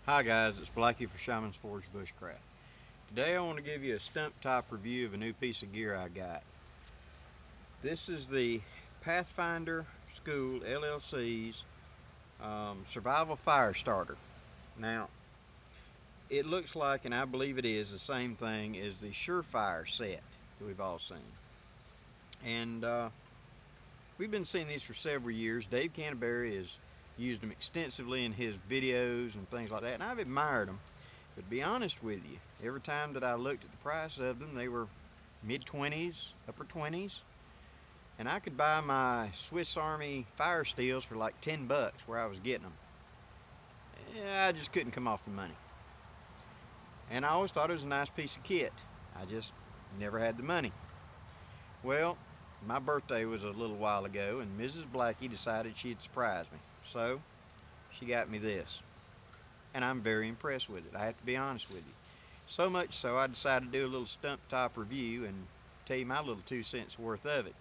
Hi guys, it's Blackie for Shaman's Forge Bushcraft. Today I want to give you a stump type review of a new piece of gear I got. This is the Pathfinder School LLC's Survival Fire Starter. Now, it looks like, and I believe it is, the same thing as the Surefire set that we've all seen. And we've been seeing these for several years. Dave Canterbury has used them extensively in his videos and things like that, and I've admired them. But to be honest with you, every time that I looked at the price of them, they were mid-20s, upper 20s. And I could buy my Swiss Army fire steels for like 10 bucks where I was getting them. Yeah, I just couldn't come off the money. And I always thought it was a nice piece of kit. I just never had the money. Well, my birthday was a little while ago, and Mrs. Blackie decided she'd surprise me. So, she got me this. And I'm very impressed with it, I have to be honest with you. So much so I decided to do a little stump top review and tell you my little 2 cents worth of it.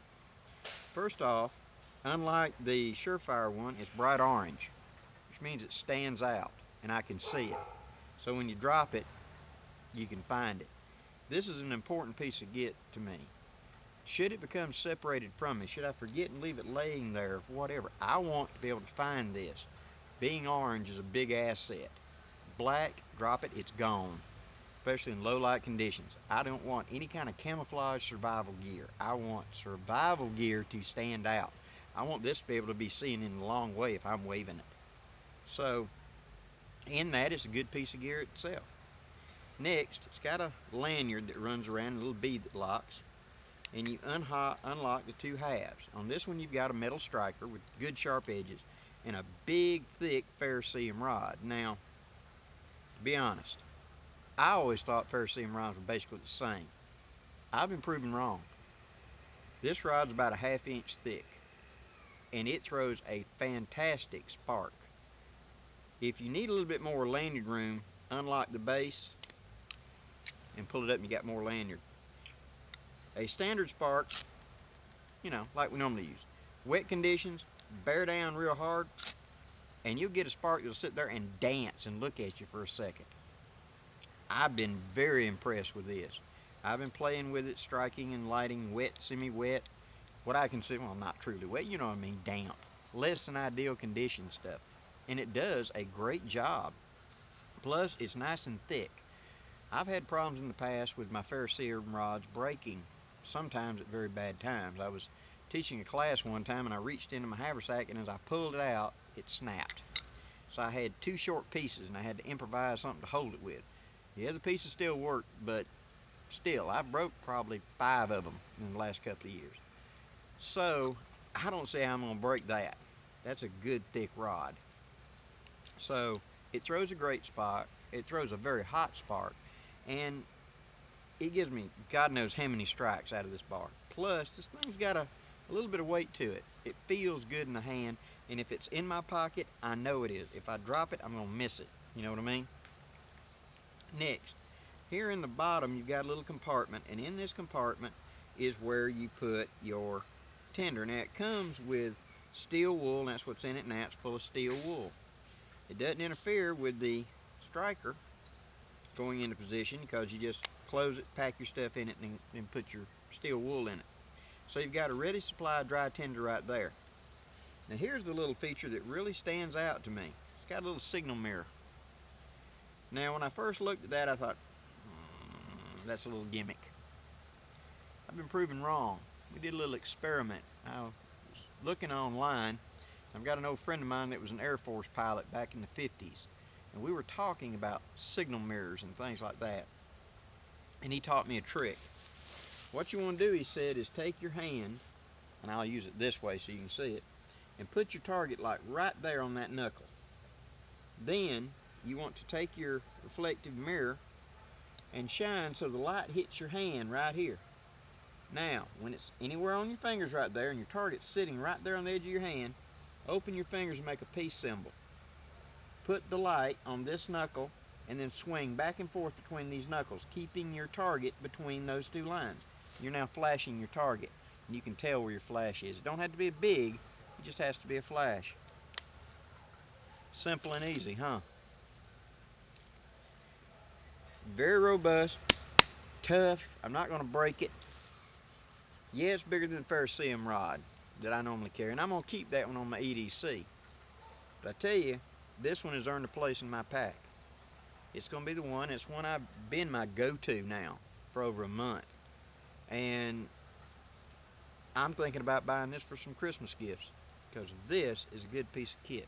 First off, unlike the Surefire one, it's bright orange, which means it stands out and I can see it. So when you drop it, you can find it. This is an important piece of kit to me. Should it become separated from me, should I forget and leave it laying there, whatever, I want to be able to find this. Being orange is a big asset. Black, drop it, it's gone, especially in low light conditions. I don't want any kind of camouflage survival gear. I want survival gear to stand out. I want this to be able to be seen in a long way if I'm waving it. So in that, it's a good piece of gear itself. Next, it's got a lanyard that runs around, a little bead that locks, and you unlock the 2 halves. On this one, you've got a metal striker with good sharp edges and a big thick ferrocerium rod. Now, to be honest, I always thought ferrocerium rods were basically the same. I've been proven wrong. This rod's about a 1/2 inch thick, and it throws a fantastic spark. If you need a little bit more lanyard room, unlock the base and pull it up and you got more lanyard. A standard spark, like we normally use. Wet conditions, bear down real hard, and you'll get a spark that'll sit there and dance and look at you for a second. I've been very impressed with this. I've been playing with it, striking and lighting wet, semi-wet, what I consider, well, not truly wet, you know what I mean, damp, less than ideal condition stuff. And it does a great job. Plus, it's nice and thick. I've had problems in the past with my ferrocerium rods breaking, sometimes at very bad times. I was teaching a class one time and I reached into my haversack, and as I pulled it out, it snapped. So I had 2 short pieces and I had to improvise something to hold it with. The other pieces still work, but still, I broke probably 5 of them in the last couple of years. So I don't see how I'm going to break that. That's a good thick rod. So it throws a great spark. It throws a very hot spark, and it gives me God knows how many strikes out of this bar. Plus, this thing's got a little bit of weight to it. It feels good in the hand, and if it's in my pocket, I know it is. If I drop it, I'm going to miss it. You know what I mean? Next, here in the bottom, you've got a little compartment, and in this compartment is where you put your tinder. Now, it comes with steel wool, and that's what's in it, and that's full of steel wool. It doesn't interfere with the striker going into position because you just close it, pack your stuff in it, and then put your steel wool in it. So you've got a ready supply of dry tinder right there. Now here's the little feature that really stands out to me. It's got a little signal mirror. Now when I first looked at that, I thought, that's a little gimmick. I've been proven wrong. We did a little experiment. I was looking online. I've got an old friend of mine that was an Air Force pilot back in the 50s, and we were talking about signal mirrors and things like that, and he taught me a trick. What you want to do, he said, is take your hand, and I'll use it this way so you can see it, and put your target like right there on that knuckle. Then you want to take your reflective mirror and shine so the light hits your hand right here. Now, when it's anywhere on your fingers right there and your target's sitting right there on the edge of your hand, open your fingers and make a peace symbol. Put the light on this knuckle and then swing back and forth between these knuckles, keeping your target between those 2 lines. You're now flashing your target, and you can tell where your flash is. It don't have to be big, it just has to be a flash. Simple and easy, huh? Very robust, tough. I'm not going to break it. Yeah, it's bigger than the Ferricium rod that I normally carry, and I'm going to keep that one on my EDC. But I tell you, this one has earned a place in my pack. It's going to be the one. It's one I've been my go-to now for over a month. And I'm thinking about buying this for some Christmas gifts because this is a good piece of kit.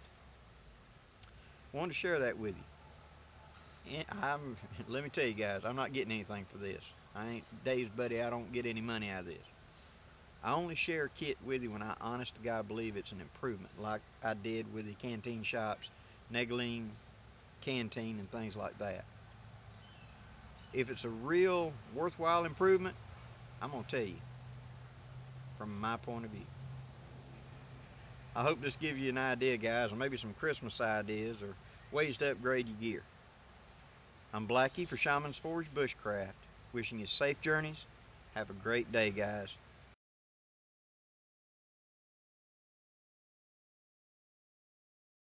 I wanted to share that with you. And let me tell you guys, I'm not getting anything for this. I ain't Dave's buddy. I don't get any money out of this. I only share kit with you when I honest to God believe it's an improvement, like I did with the canteen shops, Negline canteen, and things like that. If it's a real worthwhile improvement, I'm going to tell you from my point of view. I hope this gives you an idea, guys, or maybe some Christmas ideas or ways to upgrade your gear. I'm Blackie for Shaman's Forge Bushcraft. Wishing you safe journeys. Have a great day, guys.